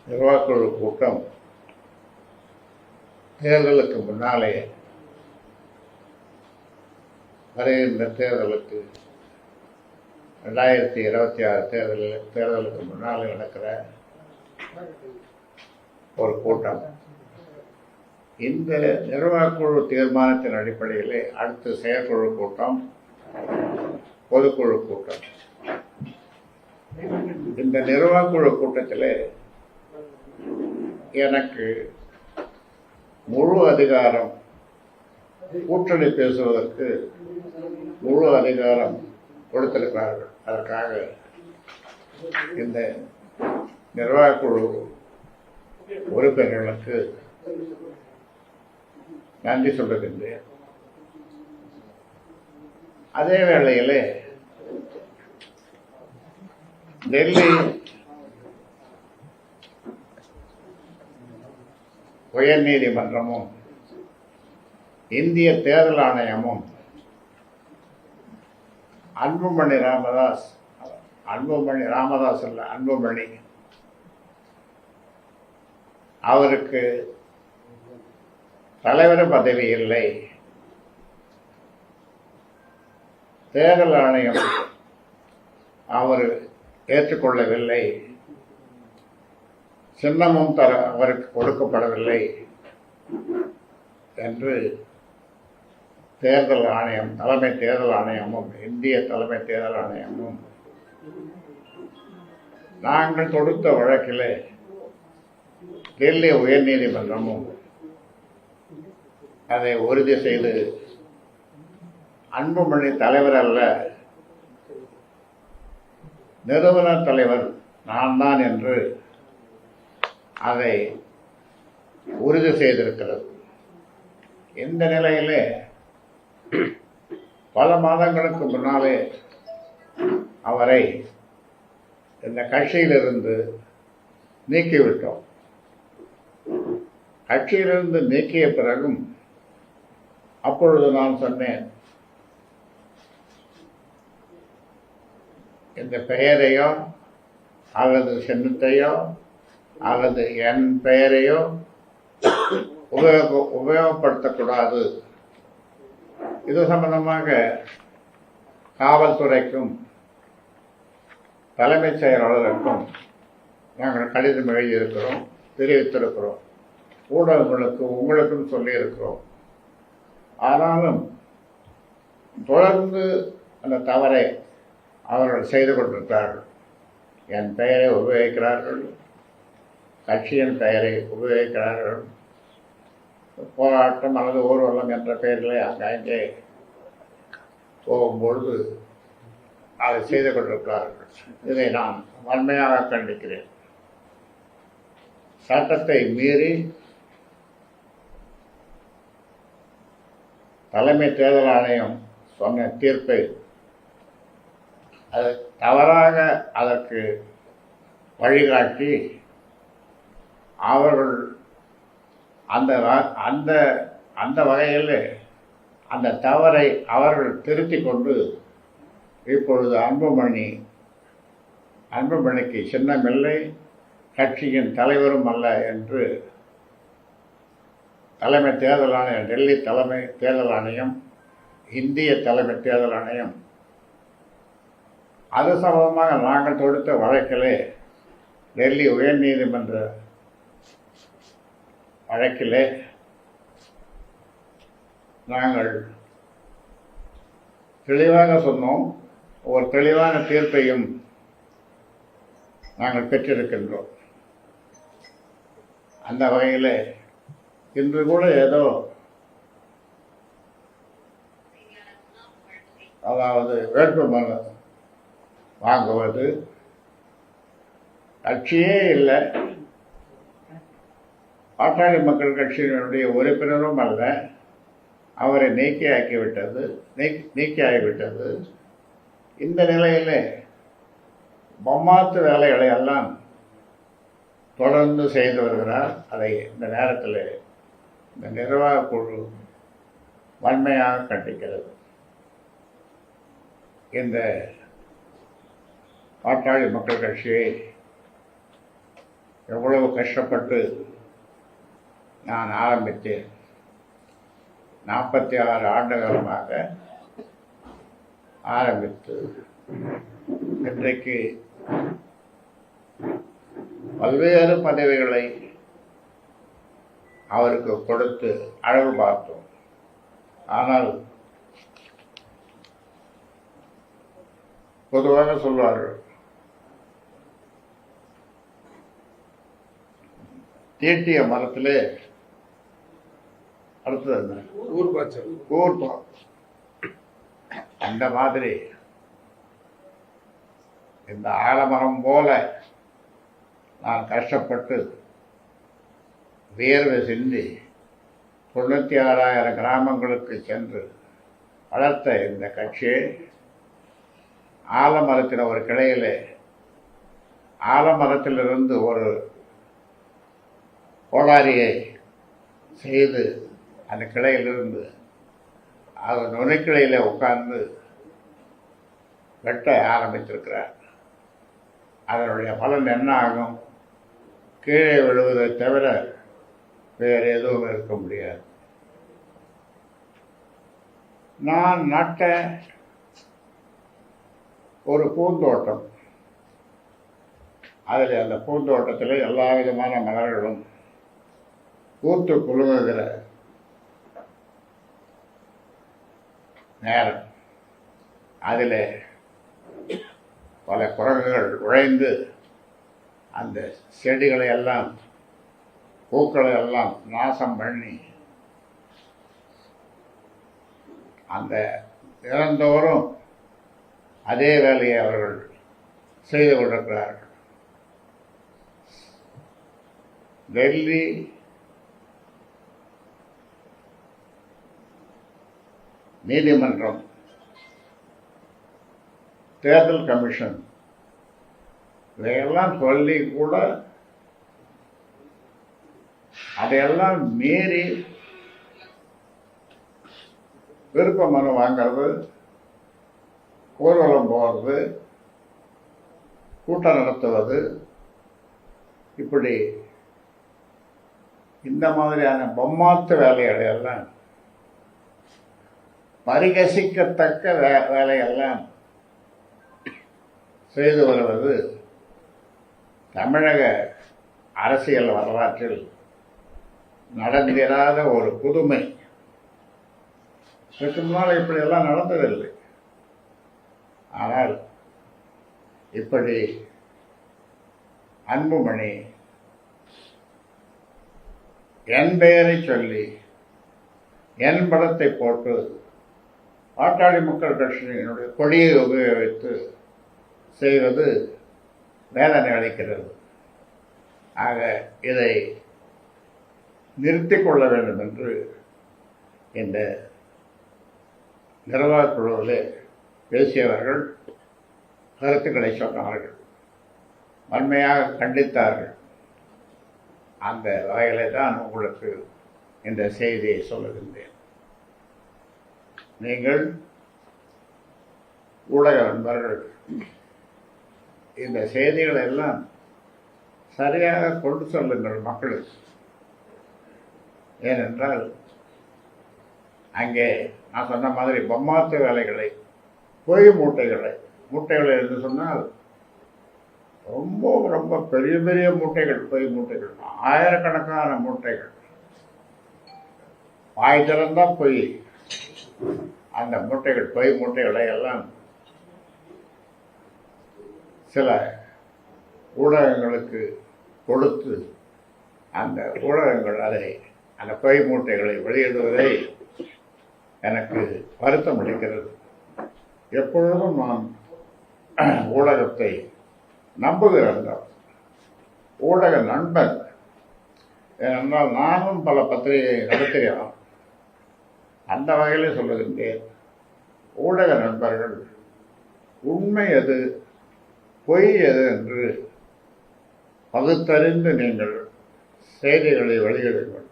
நிர்வாகக்குழு கூட்டம் தேர்தலுக்கு முன்னாலே வருகின்ற தேர்தலுக்கு 2026 தேர்தலுக்கு முன்னாலே நடக்கிற ஒரு கூட்டம். இந்த நிர்வாகக்குழு தீர்மானத்தின் அடிப்படையிலே அடுத்து செயற்குழு கூட்டம், பொதுக்குழு கூட்டம். இந்த நிர்வாகக்குழு கூட்டத்தில் எனக்கு முழு அதிகாரம், கூட்டணி பேசுவதற்கு முழு அதிகாரம் கொடுத்திருக்கிறார்கள். அதற்காக இந்த நிர்வாகக்குழு உறுப்பினர்களுக்கு நன்றி சொல்லுகின்றேன். அதே வேளையில் டெல்லி உயர்நீதிமன்றமும் இந்திய தேர்தல் ஆணையமும் அன்புமணி அவருக்கு தலைவர் பதவி இல்லை, தேர்தல் ஆணையம் அவர் ஏற்றுக்கொள்ளவில்லை, சின்னமும் அவருக்கு கொடுக்கப்படவில்லை என்று தேர்தல் ஆணையம், தலைமை தேர்தல் ஆணையமும் இந்திய தலைமை தேர்தல் ஆணையமும் நாங்கள் தொடுத்த வழக்கில் டெல்லி உயர்நீதிமன்றமும் அதை உறுதி செய்து அன்புமணி தலைவர் அல்ல, நிறுவனர் தலைவர் நான் தான் என்று அதை உறுதி செய்திருக்கிறது. இந்த நிலையிலே பல மாதங்களுக்கு முன்னாலே அவரை இந்த கட்சியிலிருந்து நீக்கிவிட்டோம். கட்சியிலிருந்து நீக்கிய பிறகும் அப்பொழுது நான் சொன்னேன், இந்த பெயரையோ அல்லது சின்னத்தையோ அல்லது என் பெயரையோ உபயோகப்படுத்தக்கூடாது. இது சம்பந்தமாக காவல்துறைக்கும் தலைமைச் செயலாளருக்கும் நாங்கள் கடிதம் எழுதியிருக்கிறோம், தெரிவித்திருக்கிறோம், ஊடகங்களுக்கு உங்களுக்கும் சொல்லியிருக்கிறோம். ஆனாலும் தொடர்ந்து அந்த தவறை அவர்கள் செய்து கொண்டிருக்கிறார்கள். என் பெயரை உபயோகிக்கிறார்கள், கட்சியின் பெயரை உபயோகிக்கிறார்கள், போராட்டம் அல்லது ஊர்வலம் என்ற பெயரில் அங்கே போகும்பொழுது அதை செய்து கொண்டிருக்கிறார்கள். இதை நான் வன்மையாக கண்டிக்கிறேன். சட்டத்தை மீறி தலைமை தேர்தல் ஆணையம் சொன்ன தீர்ப்பை அது தவறாக அதற்கு வழிகாட்டி அவர்கள் அந்த வகையில் அந்த தவறை அவர்கள் திருத்திக் கொண்டு இப்பொழுது அன்புமணிக்கு சின்னமில்லை, கட்சியின் தலைவரும் அல்ல என்று தலைமை தேர்தல் ஆணையம், டெல்லி தலைமை தேர்தல் ஆணையம், இந்திய தலைமை தேர்தல் ஆணையம் அது சம்பந்தமாக நாங்கள் தொடுத்த வழக்கிலே, டெல்லி உயர்நீதிமன்ற வழக்கிலே நாங்கள் தெளிவாக சொன்னோம். ஒரு தெளிவான தீர்ப்பையும் நாங்கள் பெற்றிருக்கின்றோம். அந்த வகையில் இன்று கூட ஏதோ அதாவது வேட்புமனு வாங்குவது, கட்சியே இல்லை, பாட்டாளி மக்கள் கட்சியினுடைய உறுப்பினரும் அல்ல, அவரை நீக்கியாகிவிட்டது. இந்த நிலையில் பொம்மாத்து வேலைகளை எல்லாம் தொடர்ந்து செய்து வருகிறார். அதை இந்த நேரத்தில் இந்த நிர்வாக குழு வன்மையாக கண்டிக்கிறது. இந்த பாட்டாளி மக்கள் கட்சியை எவ்வளவு கஷ்டப்பட்டு நான் ஆரம்பித்தேன். 46 ஆண்டு காலமாக ஆரம்பித்து இன்றைக்கு பல்வேறு பதவிகளை அவருக்கு கொடுத்து அழகு பார்த்தோம். ஆனால் பொதுவாக சொல்வார்கள், தீட்டிய மரத்திலே அடுத்தது என்ன? ஊர்பா. அந்த மாதிரி இந்த ஆலமரம் போல நான் கஷ்டப்பட்டு வியர்வை சிந்தி 96,000 கிராமங்களுக்கு சென்று வளர்த்த இந்த கட்சியை ஆலமரத்தின் ஒரு கிளையிலே ஆலமரத்திலிருந்து ஒரு கோளாரியை செய்து அந்த கிளையிலிருந்து அது நுனைக்கிளையில் உட்கார்ந்து வெட்ட ஆரம்பித்திருக்கிறார். அதனுடைய பலன் என்ன ஆகும்? கீழே விழுவதை தவிர வேறு எதுவும் இருக்க முடியாது. நான் நட்ட ஒரு பூந்தோட்டம், அதில் அந்த பூந்தோட்டத்தில் எல்லா விதமான மலர்களும் பூத்து குலுங்குகிற நேரம். அதில் பல குரங்குகள் உழைந்து அந்த செடிகளை எல்லாம் பூக்களை எல்லாம் நாசம் பண்ணி அந்த தினந்தோறும் அதே வேலையை அவர்கள் செய்து கொண்டிருக்கிறார்கள். டெல்லி நீதிமன்றம், தேர்தல் கமிஷன் இதையெல்லாம் சொல்லி கூட அதையெல்லாம் மீறி விருப்ப மனு வாங்கிறது, ஊர்வலம் போகிறது, கூட்டம் நடத்துவது, இப்படி இந்த மாதிரியான பொம்மாத்து வேலைகளை எல்லாம் பரிகசிக்கத்தக்க வேலையெல்லாம் செய்து வருவது தமிழக அரசியல் வரலாற்றில் நடந்திராத ஒரு புதுமை. இதுக்கு முன்னால் இப்படியெல்லாம் நடந்ததில்லை. ஆனால் இப்படி அன்புமணி என் பெயரை சொல்லி என் படத்தை போட்டு பாட்டாளி மக்கள் கட்சியினுடைய கொடியை உபயோகித்து செய்வது வேதனை அளிக்கிறது. ஆக இதை நிறுத்திக் கொள்ள வேண்டும் என்று இந்த நிர்வாகக் குழுவில் பேசியவர்கள் கருத்துக்களை சொன்னார்கள், வன்மையாக கண்டித்தார்கள். அந்த வகையிலே தான் உங்களுக்கு இந்த செய்தியை சொல்லுகின்றேன். நீங்கள் ஊடக நண்பர்கள் இந்த செய்திகளை எல்லாம் சரியாக கொண்டு செல்லுங்கள் மக்களுக்கு. ஏனென்றால் அங்கே நான் சொன்ன மாதிரி பொம்மாத்து வேலைகளை, பொய் மூட்டைகளை என்று சொன்னால் ரொம்ப ரொம்ப பெரிய பெரிய மூட்டைகள், பொய் மூட்டைகள், ஆயிரக்கணக்கான மூட்டைகள், வாய் திறந்தான் பொய். அந்த மூட்டைகள், பொய் மூட்டைகளை எல்லாம் சில ஊடகங்களுக்கு கொடுத்து அந்த ஊடகங்கள் அந்த பொய் மூட்டைகளை வெளியிடுவதை எனக்கு வருத்தம் அளிக்கிறது. எப்பொழுதும் நான் ஊடகத்தை நம்புகிறேன், ஊடக நண்பன். ஏனென்றால் நானும் பல பத்திரிகை நடத்துகிறேன். அந்த வகையில் சொல்லுகின்றேன், ஊடக நண்பர்கள் உண்மை எது பொய் எது என்று பகுத்தறிந்து நீங்கள் செய்திகளை வெளியிடுங்கள்.